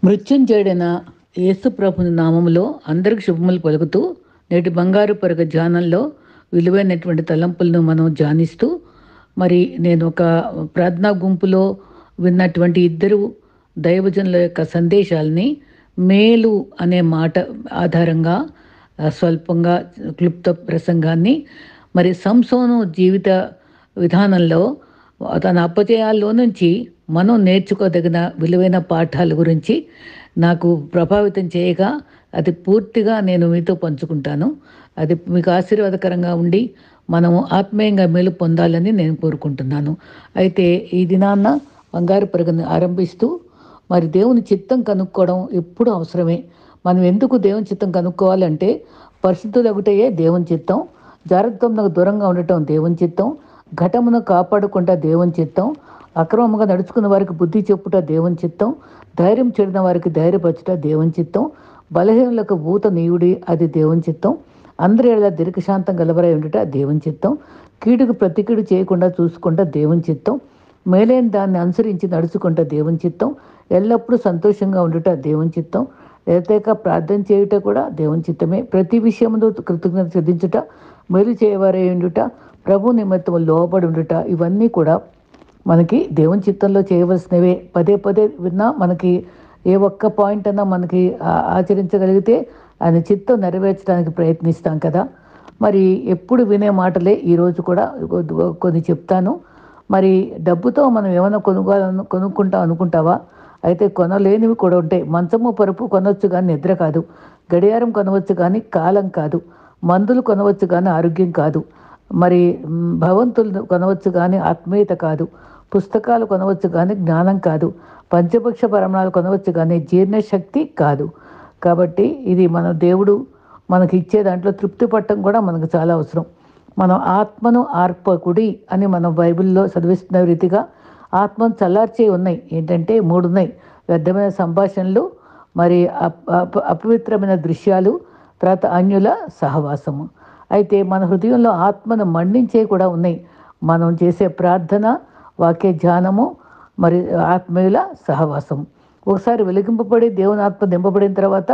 మృత్యుంజయుడైన యేసు ప్రభుని నామములో అందరికి శుభములు పలుకుతూ నేటి బంగారు పరగ ధ్యానంలో విలువైనటువంటి తలంపులను మనం ధ్యానిస్తూ నేను ఒక ప్రార్థనా గుంపులో విన్నటువంటి ఇద్దరు దైవజనుల యొక్క సందేశాలని మేలు అనే మాట ఆధారంగా స్వల్పంగా క్లుప్త ప్రసంగాన్ని సంసోను జీవిత విధానంలో తన అపజయాల్లో నుంచి మనం నేర్చుకోదగిన విలువైన పాఠాల గురించి నాకు ప్రభావితం చేయగా అది పూర్తిగా నేను మీతో పంచుకుంటాను. అది మీకు ఆశీర్వాదకరంగా ఉండి మనము ఆత్మీయంగా మేలు పొందాలని నేను కోరుకుంటున్నాను. అయితే ఈ దినాన్న బంగారు పరుగుని ఆరంభిస్తూ దేవుని చిత్తం కనుక్కోవడం ఎప్పుడు అవసరమే. మనం ఎందుకు దేవుని చిత్తం కనుక్కోవాలంటే పరిశుద్ధులగుటయే దేవుని చిత్తం, జాగ్రత్తకు దూరంగా ఉండటం దేవుని చిత్తం, ఘటమును కాపాడుకుంటా దేవుని చిత్తం, అక్రమంగా నడుచుకున్న వారికి బుద్ధి చెప్పుట దేవుని చిత్తం, ధైర్యం చెడిన వారికి ధైర్యపరచుట దేవుని చిత్తం, బలహీనులకు భూత నీయుడి అది దేవుని చిత్తం, అందరి ఏళ్ళ దీర్ఘశాంతం గలవరై ఉండుట దేవుని చిత్తం, కీడుకు ప్రతికీడు చేయకుండా చూసుకుంటా దేవుని చిత్తం, మేలైన దాన్ని అనుసరించి నడుచుకుంటా దేవుని చిత్తం, ఎల్లప్పుడూ సంతోషంగా ఉండుట దేవుని చిత్తం, ఏతేక ప్రార్థన చేయుట కూడా దేవుని చిత్తమే, ప్రతి విషయములో కృతజ్ఞత చెల్లించుట, మేలు చేయవారై ఉండుట, ప్రభు నిమిత్తం లోబడి ఉండుట, ఇవన్నీ కూడా మనకి దేవుని చిత్తంలో చేయవలసినవే. పదే పదే విన్నా మనకి ఏ ఒక్క పాయింట్ అన్నా మనకి ఆచరించగలిగితే ఆయన చిత్తం నెరవేర్చడానికి ప్రయత్నిస్తాం కదా. ఎప్పుడు వినే మాటలే ఈరోజు కూడా కొన్ని చెప్తాను. డబ్బుతో మనం ఏమైనా కొనుక్కుంటాం అనుకుంటావా? అయితే కొనలేనివి కూడా ఉంటాయి. మంచము పరుపు కొనవచ్చు కానీ నిద్ర కాదు, గడియారం కొనవచ్చు కానీ కాలం కాదు, మందులు కొనవచ్చు కానీ ఆరోగ్యం కాదు, భవంతులు కొనవచ్చు కానీ ఆత్మీయత కాదు, పుస్తకాలు కొనవచ్చు కానీ జ్ఞానం కాదు, పంచపక్ష పరమాణాలు కొనవచ్చు కానీ జీర్ణశక్తి కాదు. కాబట్టి ఇది మన దేవుడు మనకి ఇచ్చే దాంట్లో తృప్తి పట్టడం కూడా మనకు చాలా అవసరం. మనం ఆత్మను ఆర్పకుడి అని మనం బైబిల్లో చదివిస్తున్న రీతిగా ఆత్మను చల్లార్చే ఉన్నాయి. ఏంటంటే 3 ఉన్నాయి: వ్యర్థమైన సంభాషణలు, అపవిత్రమైన దృశ్యాలు, తర్వాత అన్యుల సహవాసము. అయితే మన హృదయంలో ఆత్మను మండించే కూడా ఉన్నాయి. మనం చేసే ప్రార్థన, వాక్య ధ్యానము, ఆత్మీయుల సహవాసం. ఒకసారి వెలిగింపబడి దేవుని ఆత్మ నింపబడిన తర్వాత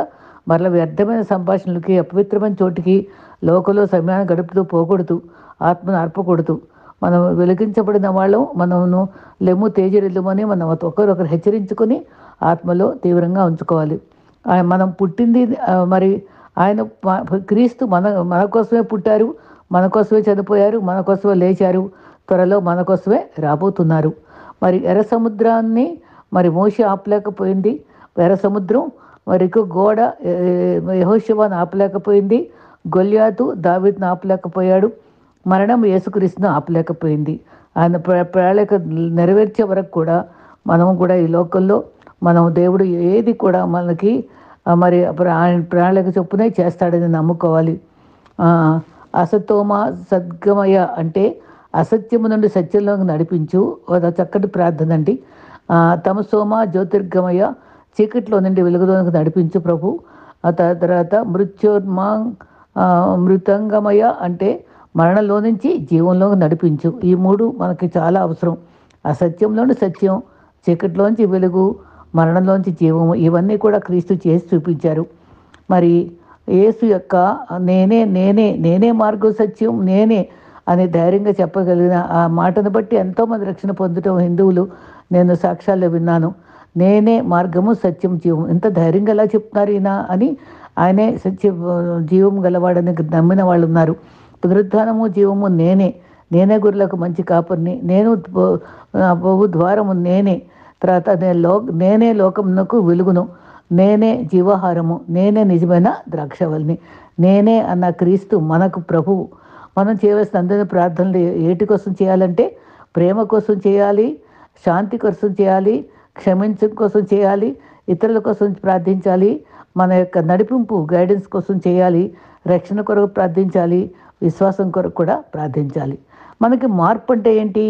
వ్యర్థమైన సంభాషణలకి, అపవిత్రమైన చోటికి, లోకంలో సమయాన్ని గడుపుతూ పోకూడదు, ఆత్మను అర్పకూడదు. మనం వెలిగించబడిన వాళ్ళం, మనము లెమ్ము తేజరిల్లుమని మనం ఒకరొకరు హెచ్చరించుకొని ఆత్మలో తీవ్రంగా ఉంచుకోవాలి. మనం పుట్టింది ఆయన క్రీస్తు మన కోసమే పుట్టారు, మన కోసమే చనిపోయారు, మన కోసమే లేచారు, త్వరలో మన కోసమే రాబోతున్నారు. ఎర్ర సముద్రాన్ని మోషే ఆపలేకపోయింది, ఎర్ర సముద్రం గోడ యెహోషువను ఆపలేకపోయింది, గొల్యాతు దావీదును ఆపలేకపోయాడు, మరణం యేసుక్రీస్తును ఆపలేకపోయింది. ఆయన ప్రణాళిక నెరవేర్చే వరకు కూడా మనం కూడా ఈ లోకంలో దేవుడు ఏది కూడా మనకి ఆయన ప్రణాళిక చొప్పునే చేస్తాడని నమ్ముకోవాలి. అసతోమ సద్గమయ అంటే అసత్యము నుండి సత్యంలోకి నడిపించు, చక్కటి ప్రార్థన అండి. తమసోమ జ్యోతిర్గమయ చీకట్లో నుండి వెలుగులోకి నడిపించు ప్రభు. ఆ తర్వాత మృతంగమయ అంటే మరణంలో నుంచి జీవంలోకి నడిపించు. ఈ 3 మనకి చాలా అవసరం. అసత్యంలోని సత్యం, చీకటిలోంచి వెలుగు, మరణంలోంచి జీవము, ఇవన్నీ కూడా క్రీస్తు చేసి చూపించారు. యేసు యొక్క నేనే నేనే నేనే మార్గం సత్యం నేనే అని ధైర్యంగా చెప్పగలిగిన ఆ మాటను బట్టి ఎంతోమంది రక్షణ పొందటం హిందువులు నేను సాక్ష్యాల్లో విన్నాను. నేనే మార్గము సత్యం జీవం, ఎంత ధైర్యంగా ఎలా చెప్తున్నారు ఈయన అని. ఆయనే సత్య జీవం గలవాడని నమ్మిన వాళ్ళు ఉన్నారు. పునరుద్ధానము జీవము నేనే, నేనే గొర్రెలకు మంచి కాపరిని, నేను బహు ద్వారము నేనే, తర్వాత నేనే లోకమునకు వెలుగును, నేనే జీవాహారము, నేనే నిజమైన ద్రాక్షవల్లిని, నేనే అన్న క్రీస్తు మనకు ప్రభువు. మనం చేయవలసిన అందరి ప్రార్థనలు ఏటి కోసం చేయాలంటే ప్రేమ కోసం చేయాలి, శాంతి కోసం చేయాలి, క్షమించడం కోసం చేయాలి, ఇతరుల కోసం ప్రార్థించాలి, మన యొక్క నడిపింపు గైడెన్స్ కోసం చేయాలి, రక్షణ కొరకు ప్రార్థించాలి, విశ్వాసం కొరకు కూడా ప్రార్థించాలి. మనకి మార్పు అంటే ఏంటి?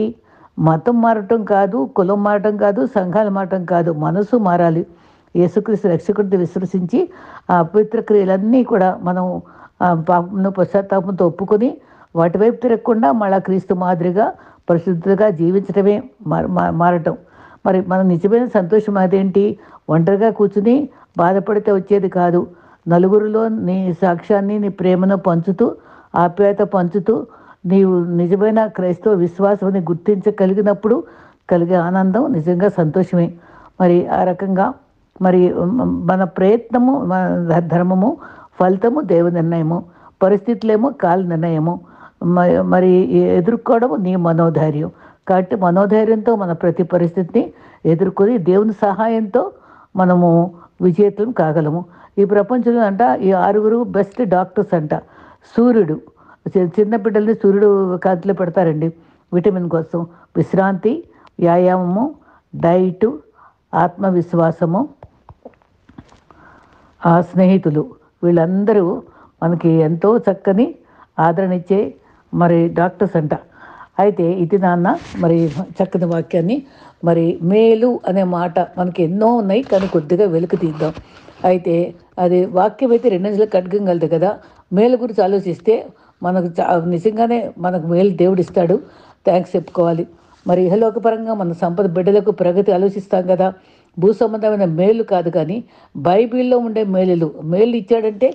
మతం మారటం కాదు, కులం మారటం కాదు, సంఘాలు మారటం కాదు, మనసు మారాలి. యేసుక్రీస్తు రక్షకుడిని విశ్వసించి ఆ అపవిత్ర క్రియలన్నీ కూడా మనం పాపంను పశ్చాత్తాపంతో ఒప్పుకొని వాటి వైపు తిరగకుండా మళ్ళా క్రీస్తు మాదిరిగా పరిశుద్ధంగా జీవించడమే మారటం. మరి మన నిజమైన సంతోషం అదేంటి? ఒంటరిగా కూర్చుని బాధపడితే వచ్చేది కాదు. నలుగురిలో నీ సాక్ష్యాన్ని, నీ ప్రేమను పంచుతూ, ఆప్యాయత పంచుతూ, నీవు నిజమైన క్రైస్తవ విశ్వాసాన్ని గుర్తించగలిగినప్పుడు కలిగే ఆనందం నిజంగా సంతోషమే. మరి ఆ రకంగా మరి మన ప్రయత్నము మన ధర్మము, ఫలితము దేవుని నిర్ణయము, పరిస్థితులేమో కాల నిర్ణయము. మరి ఎదుర్కోవడం నీ మనోధైర్యం. కాబట్టి మనోధైర్యంతో మన ప్రతి పరిస్థితిని ఎదుర్కొని దేవుని సహాయంతో మనము విజేతలం కాగలము. ఈ ప్రపంచంలో అంట ఈ 6 బెస్ట్ డాక్టర్స్ అంట. సూర్యుడు, చిన్న బిడ్డల్ని సూర్యుడు కాంతిలో పెడతారండి విటమిన్ కోసం. విశ్రాంతి, వ్యాయామము, డైటు, ఆత్మవిశ్వాసము, ఆ స్నేహితులు, వీళ్ళందరూ మనకి ఎంతో చక్కని ఆదరణ ఇచ్చే మరి డాక్టర్స్ అంట. అయితే ఇది నాన్న మరి చక్కని వాక్యాన్ని మరి మేలు అనే మాట మనకి ఎన్నో ఉన్నాయి, కానీ కొద్దిగా వెలుగు తీద్దాం. అయితే అది వాక్యం అయితే 2 నిమిషాలు కట్టుకోగలదు కదా. మేలు గురించి ఆలోచిస్తే మనకు నిజంగానే మనకు మేలు దేవుడు ఇస్తాడు, థ్యాంక్స్ చెప్పుకోవాలి. మరి ఇహలోకపరంగా మన సంపద బిడ్డలకు ప్రగతి ఆలోచిస్తాం కదా. భూ సంబంధమైన మేలు కాదు, కానీ బైబిల్లో ఉండే మేలు ఇచ్చాడంటే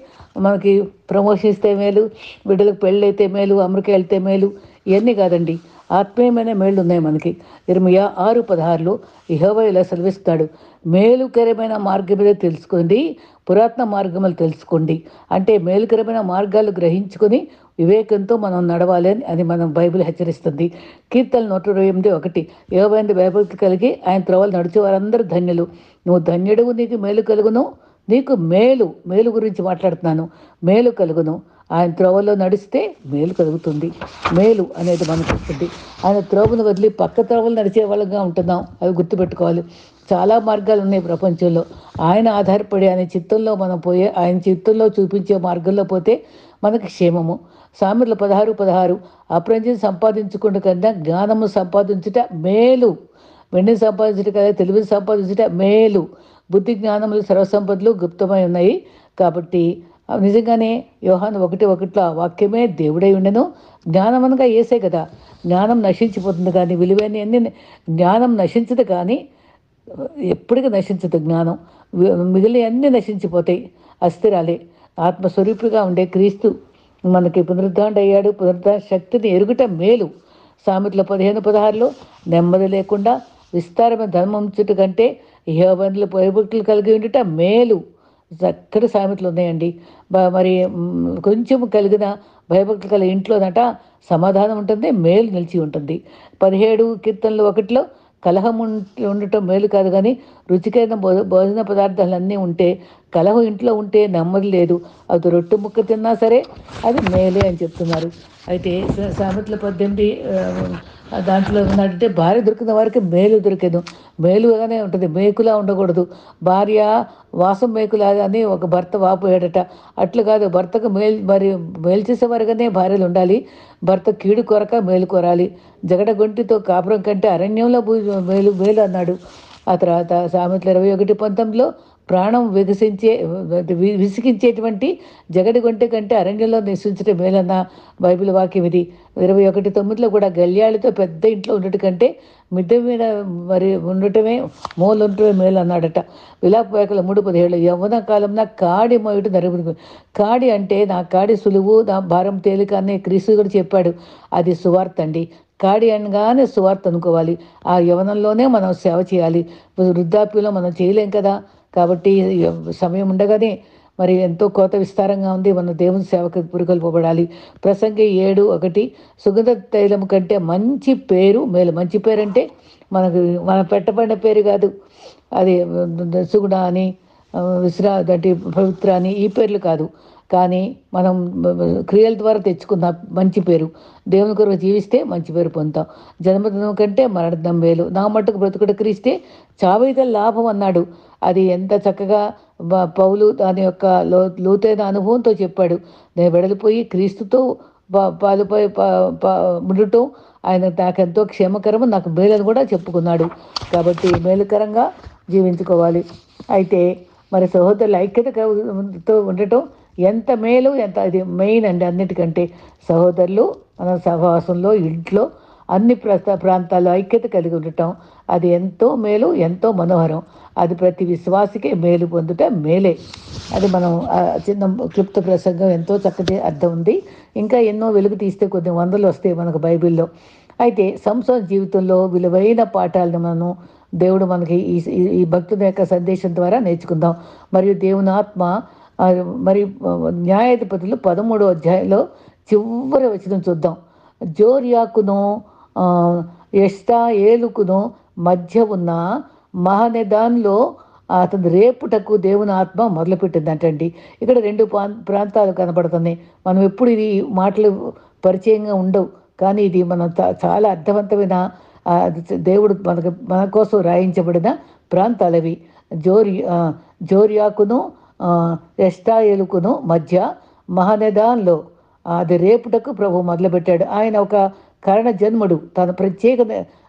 మనకి ప్రమోషన్ ఇస్తే మేలు, బిడ్డలకు పెళ్ళి అయితే మేలు, అమెరికా వెళ్తే మేలు, ఇవన్నీ కాదండి. ఆత్మీయమైన మేళ్ళు ఉన్నాయి మనకి. ఇర్మియా 6:16 యెహోవా ఇలా సెలవిస్తాడు, మేలుకరమైన మార్గం మీద తెలుసుకోండి, పురాతన మార్గములు తెలుసుకోండి. అంటే మేలుకరమైన మార్గాలు గ్రహించుకొని వివేకంతో మనం నడవాలి అని మనం బైబిల్ హెచ్చరిస్తుంది. కీర్తన 128:1 యెహోవా యందు భయభక్తి కలిగి ఆయన త్రోవలు నడిచే వారందరూ ధన్యులు. నువ్వు ధన్యుడువు, నీకు మేలు కలుగును. నీకు మేలు గురించి మాట్లాడుతున్నాను. మేలు కలుగును. ఆయన త్రోవలో నడిస్తే మేలు కలుగుతుంది. మేలు అనేది మనకు వస్తుంది. ఆయన త్రోవను వదిలి పక్క త్రోవలు నడిచే వాళ్ళగా ఉంటున్నాం, అవి గుర్తుపెట్టుకోవాలి. చాలా మార్గాలు ఉన్నాయి ప్రపంచంలో. ఆయన ఆధారపడి ఆయన చిత్తంలో మనం పోయే, ఆయన చిత్తంలో చూపించే మార్గంలో పోతే మనకి క్షేమము. సామెతలు 16:16 అప్రంజిని సంపాదించుకుంటే కన్నా జ్ఞానము సంపాదించుట మేలు. వెండిని సంపాదించుట కదా, తెలివిని సంపాదించుట మేలు. బుద్ధి జ్ఞానములు సర్వసంపదలు గుప్తమై ఉన్నాయి. కాబట్టి నిజంగానే యోహాను 1:1 ఆ వాక్యమే దేవుడై ఉండెను. జ్ఞానం అనగా యేసే కదా. జ్ఞానం నశించిపోతుంది, కానీ విలువైన అన్ని జ్ఞానం నశించదు, కానీ ఎప్పటికీ నశించదు జ్ఞానం. మిగిలిన అన్నీ నశించిపోతాయి, అస్థిరాలే. ఆత్మస్వరూపిగా ఉండే క్రీస్తు మనకి పునరుద్ధారణ అయ్యాడు. పునరుద్ధారణ శక్తిని ఎరుగుట మేలు. సామెతల 15:16 నెమ్మది లేకుండా విస్తారమైన ధర్మం ఉంచుట కంటే యెహోవాయందు భయభక్తులు కలిగి ఉండుట మేలు. చక్కటి సామెతలు ఉన్నాయండి. మరి కొంచెం కలిగిన భయభక్తులు కలిగిన ఇంట్లోనట సమాధానం ఉంటుంది, మేలు నిలిచి ఉంటుంది. 17 కీర్తనలు 1 కలహం ఉండటం మేలు కాదు, కానీ రుచికైన భోజన పదార్థాలన్నీ ఉంటే, కలహం ఇంట్లో ఉంటే నెమ్మది లేదు. అది రొట్టె ముక్క తిన్నా సరే అది మేలే అని చెప్తున్నారు. అయితే సామెతల 18 దాంట్లో ఏంటంటే భార్య దొరికిన వారికి మేలు దొరికేదు. మేలుగానే ఉంటుంది, మేకులా ఉండకూడదు. భార్య వాసం మేకులా అని ఒక భర్త వాపోయాడట. అట్లు కాదు, భర్తకు మేలు చేసేవారుగానే భార్యలు ఉండాలి. భర్త కీడు కొరక మేలు కోరాలి. జగడగొంటితో కాపురం కంటే అరణ్యంలో మేలు అన్నాడు. ఆ తర్వాత సామెతలు 21:19 ప్రాణం విసిగించేటువంటి జగడి గొంటె కంటే అరణ్యంలో నివసించడం మేలన్న బైబిల్ వాక్యం ఇది. 21:9 కూడా గల్యాళితో పెద్ద ఇంట్లో ఉండటం కంటే మిద్దె మీద మరి ఉండటమే ఉండటమే మేలు అన్నాడట. విలాపవాక్యాలు 3:17 యవ్వన కాలంలో కాడి మోయట నరుగుడు. కాడి అంటే నా కాడి సులువు, నా భారం తేలిక అనే క్రీస్తు కూడా చెప్పాడు. అది సువార్త అండి. కాడి అనగానే సువార్త అనుకోవాలి. ఆ యవనంలోనే మనం సేవ చేయాలి. వృద్ధాప్యంలో మనం చేయలేం కదా. కాబట్టి సమయం ఉండగానే మరి ఎంతో కోత విస్తారంగా ఉంది, మన దేవుని సేవకు పురికొల్పబడాలి. ప్రసంగి 7:1 సుగంధ తైలం కంటే మంచి పేరు మేలు. మంచి పేరు అంటే మన పెట్టబడిన పేరు కాదు, అది సుగుణ అని అంటే పవిత్ర అని ఈ పేర్లు కాదు, కానీ మనం క్రియల ద్వారా తెచ్చుకున్న మంచి పేరు. దేవుని కొరకు జీవిస్తే మంచి పేరు పొందుతాం. జన్మదినం కంటే మరణం మేలు. నా మట్టుకు బ్రతుకుట క్రీస్తే చావైతే లాభం అన్నాడు. అది ఎంత చక్కగా పౌలు దాని యొక్క లోతైన అనుభవంతో చెప్పాడు. నేను వెడలిపోయి క్రీస్తుతో పాలుపై ఉండటం ఆయన నాకెంతో క్షేమకరము, నాకు మేలని కూడా చెప్పుకున్నాడు. కాబట్టి మేలుకరంగా జీవించుకోవాలి. అయితే మరి సహోదరుల ఐక్యతతో ఉండటం ఎంత మేలు, ఎంత అది మెయిన్ అండి. అన్నిటికంటే సహోదరులు మన సహవాసంలో, ఇంట్లో అన్ని ప్రాంతాల్లో ఐక్యత కలిగి ఉండటం అది ఎంతో మేలు, ఎంతో మనోహరం. అది ప్రతి విశ్వాసికే మేలు పొందుట మేలే. అది మనం చిన్న క్లుప్త ప్రసంగం ఎంతో చక్కటి అర్థం ఉంది. ఇంకా ఎన్నో వెలుగు తీస్తే కొన్ని వందలు వస్తాయి మనకు బైబిల్లో. అయితే సంసోన్ జీవితంలో విలువైన పాఠాలను మనం దేవుడు మనకి ఈ ఈ భక్తుని యొక్క సందేశం ద్వారా నేర్చుకుందాం. మరియు దేవుని ఆత్మ మరి న్యాయాధిపతులు 13వ అధ్యాయంలో చివరి వచనం చూద్దాం. జోర్యాకును ఎష్టాయేలుకును మధ్య ఉన్న మహనెదాన్లో అతను రేపుటకు దేవుని ఆత్మ మొదలుపెట్టిందంటండి. ఇక్కడ రెండు ప్రాంతాలు కనబడుతున్నాయి. మనం ఎప్పుడు ఇది మాటలు పరిచయంగా ఉండవు, కానీ ఇది మనం చాలా అర్థవంతమైన దేవుడు మన కోసం రాయించబడిన ప్రాంతాలవి. జోర్యాకును ఎష్టాయేలుకును మధ్య మహనెదాన్లో అది రేపుటకు ప్రభు మొదలుపెట్టాడు. ఆయన ఒక కారణ జన్ముడు. తన ప్రత్యేక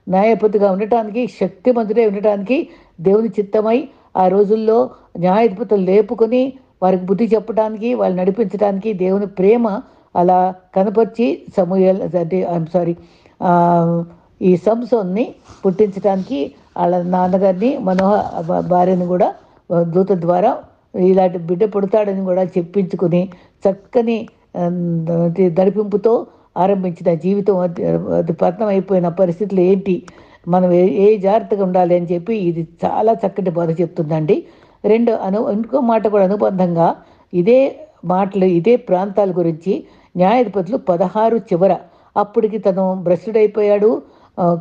న్యాయపతిగా ఉండటానికి, శక్తిమంతుడే ఉండటానికి దేవుని చిత్తమై ఆ రోజుల్లో న్యాయాధిపతులు లేపుకొని వారికి బుద్ధి చెప్పడానికి, వాళ్ళు నడిపించడానికి దేవుని ప్రేమ అలా కనపరిచి ఈ సంసోన్ని పుట్టించడానికి వాళ్ళ నాన్నగారిని భార్యను కూడా దూత ద్వారా ఇలాంటి బిడ్డ పుడతాడని కూడా చెప్పించుకుని చక్కని నడిపింపుతో ఆరంభించిన జీవితం అది పతనం అయిపోయిన పరిస్థితులు ఏంటి, మనం ఏ జాగ్రత్తగా ఉండాలి అని చెప్పి ఇది చాలా చక్కటి బోధ చెప్తుందండి. ఇంకో మాట కూడా అనుబంధంగా ఇదే ప్రాంతాల గురించి న్యాయాధిపతులు 16 చివర అప్పటికి తను భ్రష్టుడైపోయాడు,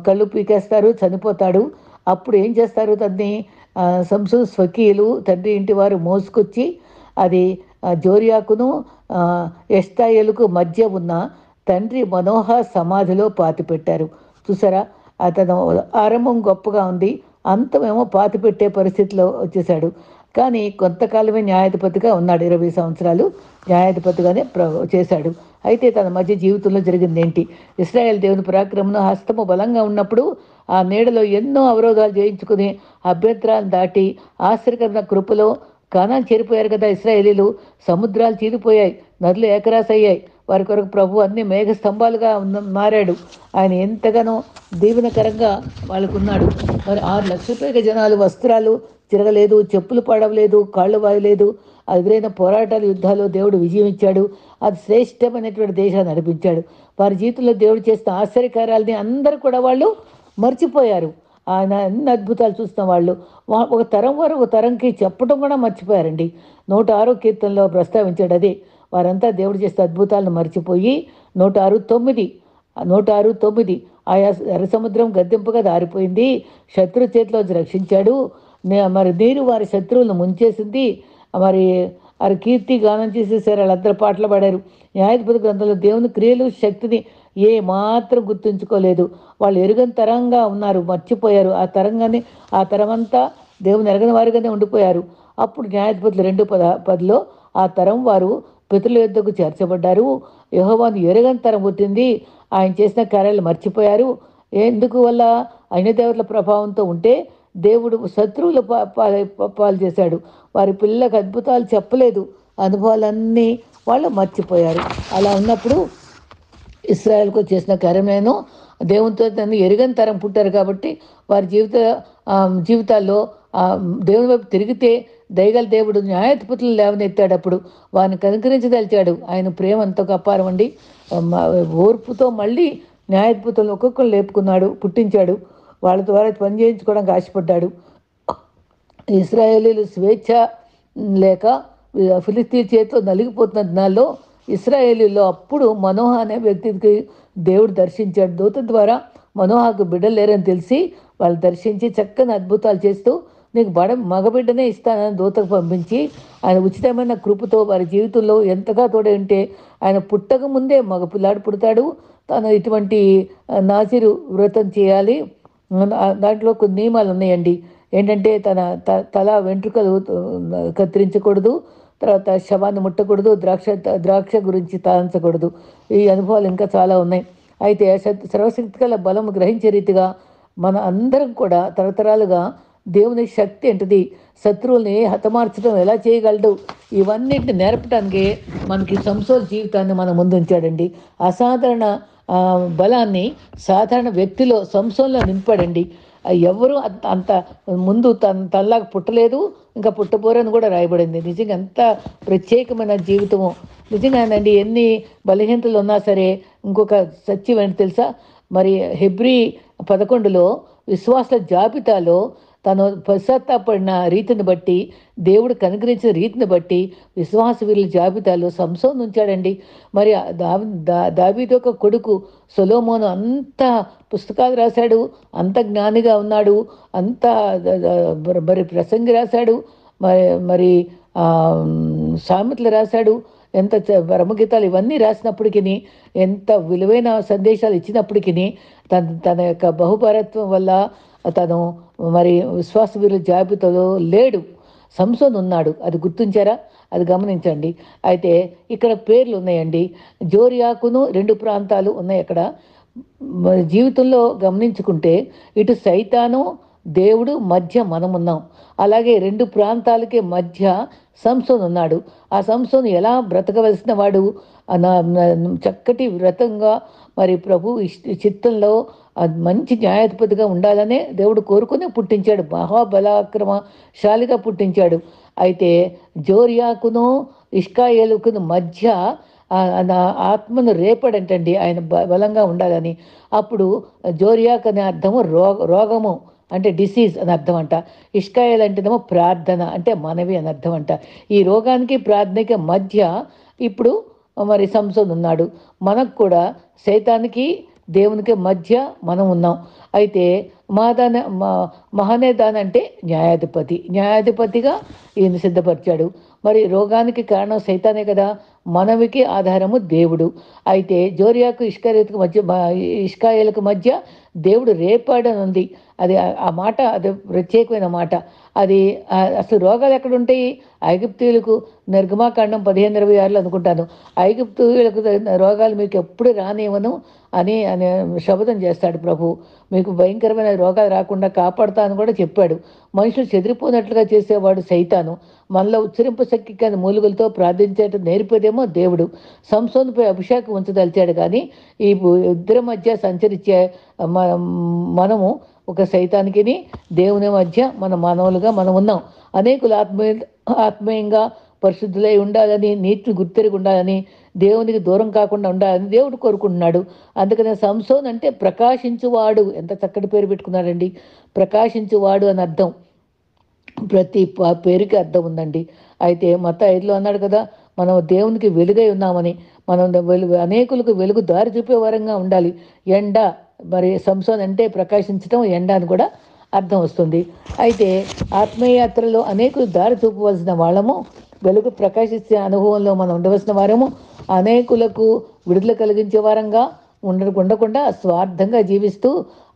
కళ్ళు పీకేస్తారు, చనిపోతాడు. అప్పుడు ఏం చేస్తారు, తన్ని సంసోను స్వకీయులు తండ్రి ఇంటి వారు మోసుకొచ్చి అది జోర్యాకును ఎష్టాయేలుకు మధ్య ఉన్న తండ్రి మనోహ సమాధిలో పాతిపెట్టారు. చూసారా, అతను ఆరంభం గొప్పగా ఉంది, అంతమేమో పాతిపెట్టే పరిస్థితిలో వచ్చేసాడు. కానీ కొంతకాలమే న్యాయాధిపతిగా ఉన్నాడు. 20 సంవత్సరాలు న్యాయాధిపతిగానే చేశాడు. అయితే తన మధ్య జీవితంలో జరిగింది ఏంటి? ఇశ్రాయేల్ దేవుని పరాక్రమను హస్తము బలంగా ఉన్నప్పుడు ఆ నీడలో ఎన్నో అవరోధాలు జయించుకుని అభ్యంతరాలను దాటి ఆశ్చర్యకరమైన కృపలో కానాను చేరిపోయారు కదా ఇశ్రాయేలీలు. సముద్రాలు చీలిపోయాయి, నదులు ఏకరాశయ్యాయి. వారి కొరకు ప్రభు అన్ని మేఘ స్తంభాలుగా మారాడు. ఆయన ఎంతగానో దీవెనకరంగా వాళ్ళకున్నాడు. మరి 6 లక్షల పైగా జనాలు వస్త్రాలు తిరగలేదు, చెప్పులు పడవలేదు, కాళ్ళు వాయలేదు. ఎదురైన పోరాటాలు, యుద్ధాలు దేవుడు విజయం ఇచ్చాడు. అది శ్రేష్టమైనటువంటి దేశాన్ని నడిపించాడు. వారి జీవితంలో దేవుడు చేసిన ఆశ్చర్యకార్యాలని అందరూ కూడా వాళ్ళు మర్చిపోయారు. ఆయన అన్ని అద్భుతాలు చూసిన వాళ్ళు ఒక తరం వారు ఒక తరంకి చెప్పడం కూడా మర్చిపోయారండి. 106 కీర్తనలో ప్రస్తావించాడు అదే. వారంతా దేవుడు చేస్తే అద్భుతాలను మర్చిపోయి 106:9 ఆయా ఎర్ర సముద్రం గద్దెంపుగా దారిపోయింది, శత్రు చేతిలో రక్షించాడు, మరి నీరు వారి శత్రువులను ముంచేసింది, మరి వారి కీర్తి గానం చేసేసారు, వాళ్ళందరూ పాటలు పాడారు. న్యాయాధిపతి గ్రంథంలో దేవుని క్రియలు శక్తిని ఏ మాత్రం గుర్తుంచుకోలేదు. వాళ్ళు ఎరుగని తరంగా ఉన్నారు, మర్చిపోయారు. ఆ తరమంతా దేవుని ఎరగని వారిగానే ఉండిపోయారు. అప్పుడు న్యాయాధిపతులు 2:10లో ఆ తరం వారు పితరుల యొద్దకు చేర్చబడ్డారు. యెహోవాను ఎరగని తరం పుట్టింది, ఆయన చేసిన కార్యాలు మర్చిపోయారు. ఎందుకు వల్ల అన్య దేవతల ప్రభావంతో ఉంటే దేవుడు శత్రువుల పాలు చేశాడు. వారి పిల్లలకు అద్భుతాలు చెప్పలేదు, అనుభవాలన్నీ వాళ్ళు మర్చిపోయారు. అలా ఉన్నప్పుడు ఇశ్రాయేల్కు చేసిన కార్యమేనో దేవునితో నన్ను ఎరుగని తరం పుట్టారు కాబట్టి వారి జీవితాల్లో దేవుని వైపు తిరిగితే దయగల దేవుడు న్యాయాధిపతులు లేవనెత్తాడు. అప్పుడు వారిని కనుకరించదలిచాడు. ఆయన ప్రేమ అంత అపారం అండి. ఓర్పుతో మళ్ళీ న్యాయాధిపతులను ఒక్కొక్కరు లేపుకున్నాడు, పుట్టించాడు. వాళ్ళ ద్వారా పని చేయించుకోవడానికి ఆశపడ్డాడు. ఇశ్రాయేలీలు స్వేచ్ఛ లేక ఫిలిస్తీన్ చేతితో నలిగిపోతున్న దినాల్లో ఇశ్రాయేలీలో అప్పుడు మనోహ అనే వ్యక్తికి దేవుడు దర్శించాడు. దూత ద్వారా మనోహకు బిడ్డలు లేరని తెలిసి వాళ్ళు దర్శించి చక్కని అద్భుతాలు చేస్తూ నీకు మగబిడ్డనే ఇస్తానని దూతకు పంపించి ఆయన ఉచితమైన కృపతో వారి జీవితంలో ఎంతగా తోడే ఉంటే ఆయన పుట్టక ముందే మగ పిల్లాడు పుడతాడు. తను ఇటువంటి నాసిరు వ్రతం చేయాలి. దాంట్లో కొన్ని నియమాలు ఉన్నాయండి. ఏంటంటే తన తల వెంట్రుకలు కత్తిరించకూడదు, తర్వాత శవాన్ని ముట్టకూడదు, ద్రాక్ష గురించి తాంచకూడదు. ఈ అనుభవాలు ఇంకా చాలా ఉన్నాయి. అయితే సర్వశక్తి గల బలం గ్రహించే రీతిగా మన అందరం కూడా తరతరాలుగా దేవుని శక్తి ఏంటిది, శత్రువుల్ని హతమార్చడం ఎలా చేయగలడు, ఇవన్నిటిని నేర్పడానికి మనకి సంసోన్ జీవితాన్ని మనం ముందుంచాడండి. అసాధారణ బలాన్ని సాధారణ వ్యక్తిలో సంసోన్లో నింపాడండి. ఎవరు అంత ముందు తనలాగా పుట్టలేదు, ఇంకా పుట్టబోరని కూడా రాయబడింది. నిజంగా ఎంత ప్రత్యేకమైన జీవితము. నిజంగానండి, ఎన్ని బలహీనతలు ఉన్నా సరే. ఇంకొక సత్యం ఏంటి తెలుసా? మరి హెబ్రీ 11లో విశ్వాసుల జాబితాలో తను పశ్చాత్తాపడిన రీతిని బట్టి, దేవుడు కనుగ్రహించిన రీతిని బట్టి విశ్వాస వీరుల జాబితాలో సంసోన్ ఉంచాడండి. మరి దావీదు యొక్క కొడుకు సొలొమోను అంత పుస్తకాలు రాశాడు, అంత జ్ఞానిగా ఉన్నాడు, అంత మరి ప్రసంగి రాశాడు, మరి మరి సామెతలు రాశాడు, ఎంత పరమగీతాలు ఇవన్నీ రాసినప్పటికీ, ఎంత విలువైన సందేశాలు ఇచ్చినప్పటికీ తన తన యొక్క బహుభారత్వం వల్ల తను మరి విశ్వాస వీరుల జాబితాలో లేడు. సంసోన్ ఉన్నాడు. అది గుర్తించారా? అది గమనించండి. అయితే ఇక్కడ పేర్లు ఉన్నాయండి. జోరియాకును 2 ప్రాంతాలు ఉన్నాయి అక్కడ. జీవితంలో గమనించుకుంటే ఇటు సైతాను, దేవుడు మధ్య మనమున్నాం. అలాగే 2 ప్రాంతాలకి మధ్య సంసోన్ ఉన్నాడు. ఆ సంసోన్ ఎలా బ్రతకవలసిన వాడు, చక్కటి వ్రతంగా మరి ప్రభు చిత్తంలో మంచి న్యాయాధిపతిగా ఉండాలనే దేవుడు కోరుకునే పుట్టించాడు. మహాబలాక్రమశాలిగా పుట్టించాడు. అయితే జోరియాకును ఇష్కాయేలుకును మధ్య నా ఆత్మను రేపడంటండి ఆయన బలంగా ఉండాలని. అప్పుడు జోరియాక్ అనే అర్థము రోగము అంటే డిసీజ్ అని అర్థం అంట. ఇష్కాయేల్ అంటేనేమో ప్రార్థన అంటే మనవి అని అర్థం అంట. ఈ రోగానికి ప్రార్థనకి మధ్య ఇప్పుడు మరి సంసోన్ ఉన్నాడు. మనకు కూడా సైతానికి దేవునికి మధ్య మనం ఉన్నాం. అయితే మహనేదాన్ అంటే న్యాయాధిపతిగా ఈయన సిద్ధపరిచాడు. మరి రోగానికి కారణం సైతానే కదా, మనవికి ఆధారము దేవుడు. అయితే జోరియాకు ఇష్కాయేలుకు మధ్య దేవుడు రేపాడనుంది. అది ఆ మాట అది ప్రత్యేకమైన మాట. అది అసలు రోగాలు ఎక్కడుంటాయి? ఐగుప్తీయులకు నిర్గమాకాండం 15:26 అనుకుంటాను. ఐగుప్తీయులకు రోగాలు మీకు ఎప్పుడు రానివ్వను అని శపథం చేస్తాడు ప్రభు. మీకు భయంకరమైన రోగాలు రాకుండా కాపాడుతాను కూడా చెప్పాడు. మనుషులు చెదిరిపోయినట్లుగా చేసేవాడు సైతాను. మనలో ఉచ్చరింపు శక్తి మూలుగులతో ప్రార్థించేట నేర్పేదేమో దేవుడు. సంసోనుపై అభిషేకం ఉంచదలిచాడు. కానీ ఈ ఇద్దరి మధ్య సంచరించే మనము ఒక సైతానికి దేవుని మధ్య మన మానవులుగా మనం ఉన్నాం. అనేకులు ఆత్మీయంగా పరిశుద్ధులై ఉండాలని, నీతిని గుర్తెరిగి ఉండాలని, దేవునికి దూరం కాకుండా ఉండాలని దేవుడు కోరుకుంటున్నాడు. అందుకనే సంసోన్ అంటే ప్రకాశించువాడు. ఎంత చక్కటి పేరు పెట్టుకున్నాడండి. ప్రకాశించువాడు అని అర్థం. ప్రతి పేరుకి అర్థం ఉందండి. అయితే మత్తయి 5లో అన్నాడు కదా, మనం దేవునికి వెలుగై ఉన్నామని. మనం అనేకులకు వెలుగు దారి చూపే వరంగా ఉండాలి. ఎండ మరి సంసోన్ అంటే ప్రకాశించడం, ఎండ అని కూడా అర్థం వస్తుంది. అయితే ఆత్మీయయాత్రలో అనేకులు దారి చూపవలసిన వాళ్ళము, వెలుగు ప్రకాశించే అనుభవంలో మనం ఉండవలసిన వారము, అనేకులకు విడుదల కలిగించే వారంగా ఉండకుండా స్వార్థంగా జీవిస్తూ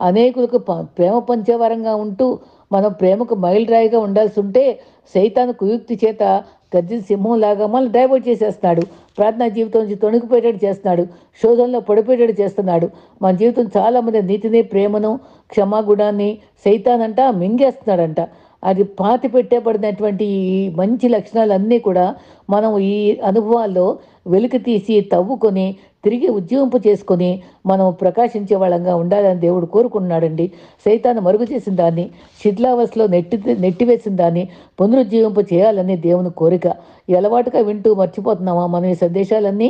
అనేకులకు ప్రేమ పంచే వారంగా ఉంటూ మనం ప్రేమకు మైలురాయిగా ఉండాల్సి ఉంటే సైతాను కుయుక్తి చేత గర్జిత సింహంలాగా మనం డైవర్ట్ చేసేస్తున్నాడు. ప్రార్థనా జీవితం నుంచి తొణికిపోయేటట్టు చేస్తున్నాడు. శోధనలో పడిపోయేటట్టు చేస్తున్నాడు. మన జీవితం చాలామంది నీతిని, ప్రేమను, క్షమాగుణాన్ని సైతానంట మింగేస్తున్నాడంట. అది పాతి పెట్టబడినటువంటి ఈ మంచి లక్షణాలన్నీ కూడా మనం ఈ అనుభవాల్లో వెలికి తీసి తవ్వుకొని తిరిగి ఉజ్జీవింపు చేసుకొని మనం ప్రకాశించే వాళ్ళంగా ఉండాలని దేవుడు కోరుకుంటున్నాడండి. సైతాను మరుగు చేసిన దాన్ని, శిథిలావస్థలో నెట్టివేసిన దాన్ని పునరుజ్జీవింపు చేయాలని దేవుని కోరిక. అలవాటుగా వింటూ మర్చిపోతున్నామా మనం ఈ సందేశాలన్నీ?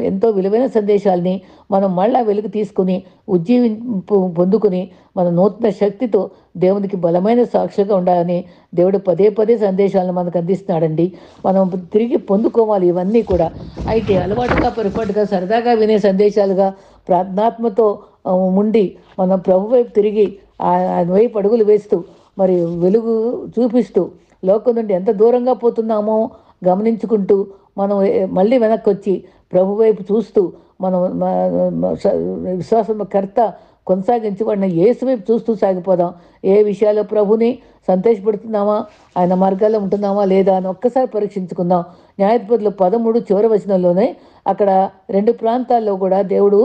ఎంతో విలువైన సందేశాలని మనం మళ్ళా వెలుగు తీసుకుని ఉజ్జీవింపు పొందుకుని మన నూతన శక్తితో దేవునికి బలమైన సాక్షిగా ఉండాలని దేవుడు పదే సందేశాలను మనకు అందిస్తున్నాడండి. మనం తిరిగి పొందుకోవాలి ఇవన్నీ కూడా. అయితే అలవాటుగా పొరపాటుగా సరదాగా వినే సందేశాలుగా ప్రార్థనాత్మతో ఉండి మనం ప్రభు వైపు తిరిగి ఆయన వైపు అడుగులు వేస్తూ మరి వెలుగు చూపిస్తూ లోకం నుండి ఎంత దూరంగా పోతున్నామో గమనించుకుంటూ మనం మళ్ళీ వెనక్కి వచ్చి ప్రభు వైపు చూస్తూ మనం విశ్వాసం కర్త కొనసాగించబడిన యేసు వైపు చూస్తూ సాగిపోదాం. ఏ విషయాల్లో ప్రభుని సంతోషపడుతున్నామా, ఆయన మార్గాల్లో ఉంటున్నామా లేదా అని ఒక్కసారి పరీక్షించుకుందాం. న్యాయాధిపతులు 13 చివరి వచనంలోనే అక్కడ 2 ప్రాంతాల్లో కూడా దేవుడు